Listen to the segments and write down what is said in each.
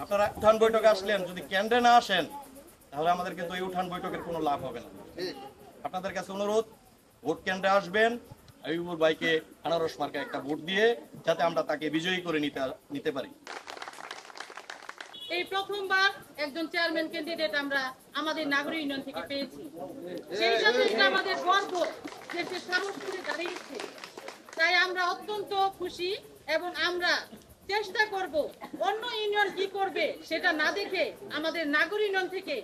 আপনারা উঠান বৈঠকে আসলেন, যদি কেন্দ্রে না আসেন তাহলে আমাদের কিন্তু এই উঠান বৈঠকের কোনো লাভ হবে না। আপনাদের কাছে অনুরোধ, ভোট কেন্দ্রে আসবেন, আইয়ুবুর ভাইকে আনারস মার্কা একটা ভোট দিয়ে যাতে আমরা তাকে বিজয়ী করে নিতে পারি। এই প্রথমবার একজন চেয়ারম্যান ক্যান্ডিডেট আমরা আমাদের নাগরিক ইউনিয়ন থেকে পেয়েছি। সেই সাথে আমাদের গর্ব দেশের সাহস করে দাঁড়িয়েছে, তাই আমরা অত্যন্ত খুশি এবং আমরা চেষ্টা করব অন্য ইউনিয়ন কি করবে সেটা না দেখে আমাদের নাগরিক ইউনিয়ন থেকে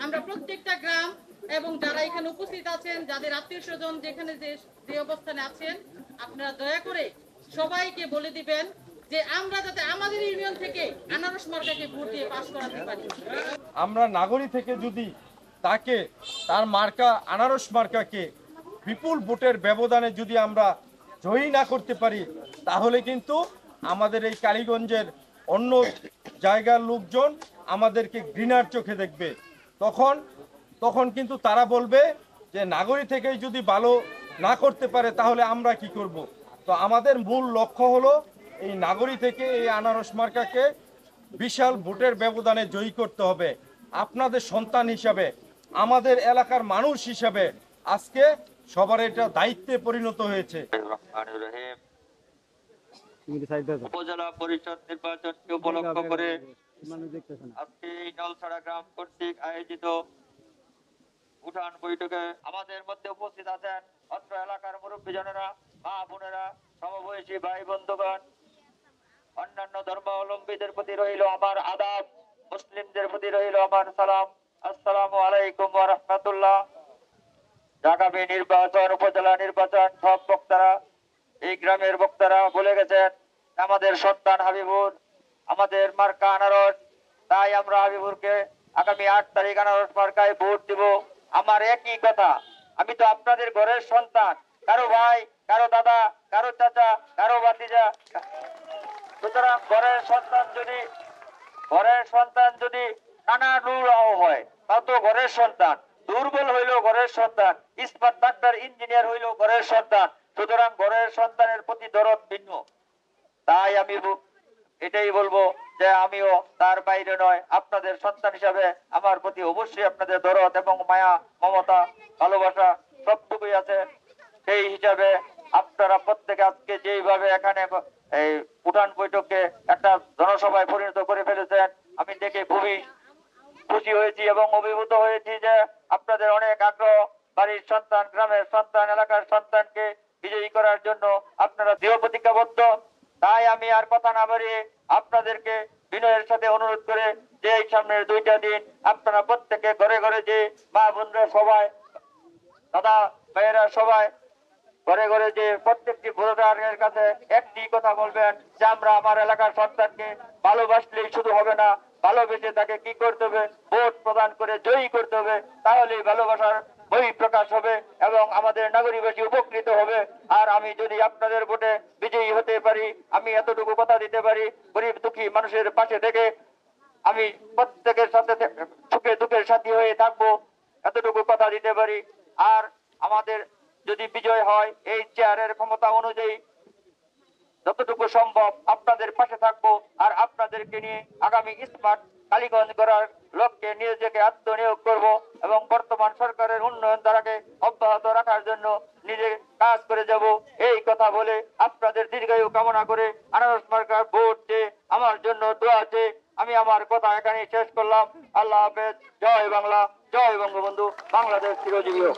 আমরা প্রত্যেকটা গ্রাম এবং যারা এখানে উপস্থিত আছেন, যাদের আত্মীয় স্বজন যেখানে যে অবস্থানে আছেন, আপনারা দয়া করে সবাইকে বলে দিবেন যে আমরা যাতে আমাদের ইউনিয়ন থেকে আনারস মার্কাকে ভোট দিয়ে পাস করাতে পারি। আমরা নাগরিক থেকে যদি তাকে তার মার্কা আনারস মার্কাকে বিপুল ভোটের ব্যবধানে যদি আমরা জয়ী না করতে পারি, তাহলে কিন্তু আমাদের এই কালীগঞ্জের অন্য জায়গার লোকজন আমাদেরকে ঘৃণার চোখে দেখবে। তখন কিন্তু তারা বলবে যে নাগরিক থেকেই যদি ভালো না করতে পারে তাহলে আমরা কি করব। তো আমাদের মূল লক্ষ্য হলো এই নাগরিক থেকে এই আনারস মার্কাকে বিশাল ভোটের ব্যবধানে জয়ী করতে হবে। আপনাদের সন্তান হিসাবে, আমাদের এলাকার মানুষ হিসাবে আজকে সবার এটা দায়িত্বে পরিণত হয়েছে। উপজেলা পরিষদ নির্বাচনকে উপলক্ষ করে আজকে এই নলছড়া গ্রাম কর্তৃক আয়োজিত উঠান বৈঠকে আমাদের মধ্যে উপস্থিত আছেন অত্র এলাকার মুরব্বীজনেরা, মা বোনেরা, সমবয়সী ভাই বন্ধুগণ, অন্যান্য ধর্মাবলম্বীদের প্রতি রইল আমার আদাব, মুসলিমদের প্রতি রইল আমার সালাম। আসসালামু আলাইকুম ওয়া রাহমাতুল্লাহ। আগামী নির্বাচন, উপজেলা নির্বাচন, সব বক্তারা, এই গ্রামের বক্তারা বলে গেছেন আমাদের সন্তান হাবিবুর, আমাদের মার্কা আনারস। তাই আমরা হাবিবুরকে আগামী 8 তারিখ আনারস মার্কায় ভোট দিব। আমার একই কথা, আমি তো আপনাদের ঘরের সন্তান, কারো ভাই, কারো দাদা, কারো চাচা, কারো ভাতিজা। সুতরাং ঘরের সন্তান যদি নানা নুরাও হয় তা তো ঘরের সন্তান, দুর্বল হইল ঘরের সন্তান, ইস্পাত ডাক্তার ইঞ্জিনিয়ার হইল ঘরের সন্তান। সুতরাং ঘরের সন্তানের প্রতি দরদ ভিন্ন। তাই আমি এটাই বলবো যে আমিও তার বাইরে নয়, আপনাদের সন্তান হিসাবে আমার প্রতি অবশ্যই আপনাদের দরদ এবং মায়া, মমতা, ভালোবাসা সবটুকুই আছে। সেই হিসাবে আপনারা প্রত্যেকে আজকে যেইভাবে এখানে এই উঠান বৈঠককে একটা জনসভায় পরিণত করে ফেলেছেন, আমি দেখে খুবই খুশি হয়েছি এবং অভিভূত হয়েছি যে আপনাদের অনেক আগ্রহ, বাড়ির সন্তান, গ্রামের সন্তান, এলাকার সন্তানকে বিজয়ী করার জন্য আপনারা দৃঢ় প্রতিজ্ঞাবদ্ধ। তাই আমি আর কথা না বাড়িয়ে আপনাদেরকে বিনয়ের সাথে অনুরোধ করে যে এই সামনের 2টা দিন আপনারা প্রত্যেকে ঘরে ঘরে যে মা বোনরা সবাই, দাদা ভাইয়েরা সবাই ঘরে ঘরে যে প্রত্যেকটি ভোটারের কাছে একটি কথা বলবেন যে আমরা আমার এলাকার সন্তানকে ভালোবাসলেই শুধু হবে না, ভালোবেসে তাকে কি করতে হবে, ভোট প্রদান করে জয়ী করতে হবে। তাহলেই ভালোবাসার বহিঃপ্রকাশ হবে এবং আমাদের নাগরিকবাসী উপকৃত হবে। আর আমি যদি আপনাদের ভোটে বিজয়ী হতে পারি, আমি এতটুকু কথা দিতে পারি, গরিব দুঃখী মানুষের পাশে থেকে আমি প্রত্যেকের সাথে সুখে দুঃখের সাথী হয়ে থাকবো, এতটুকু কথা দিতে পারি। আর আমাদের যদি বিজয় হয়, এই চেয়ারের ক্ষমতা অনুযায়ী যতটুকু সম্ভব আপনাদের পাশে থাকবো আর আপনাদেরকে নিয়ে আগামী স্মার্ট কালীগঞ্জ করার লক্ষ্যে নিজেকে আত্মনিয়োগ করব এবং বর্তমান সরকারের উন্নয়ন ধারাকে অব্যাহত রাখার জন্য নিজে কাজ করে যাব। এই কথা বলে আপনাদের দীর্ঘায়ু কামনা করে আনারস মার্কার ভোট দিয়ে আমার জন্য দোয়া চেয়ে আমি আমার কথা এখানে শেষ করলাম। আল্লাহ হাফেজ। জয় বাংলা, জয় বঙ্গবন্ধু, বাংলাদেশ চিরজীবী হোক।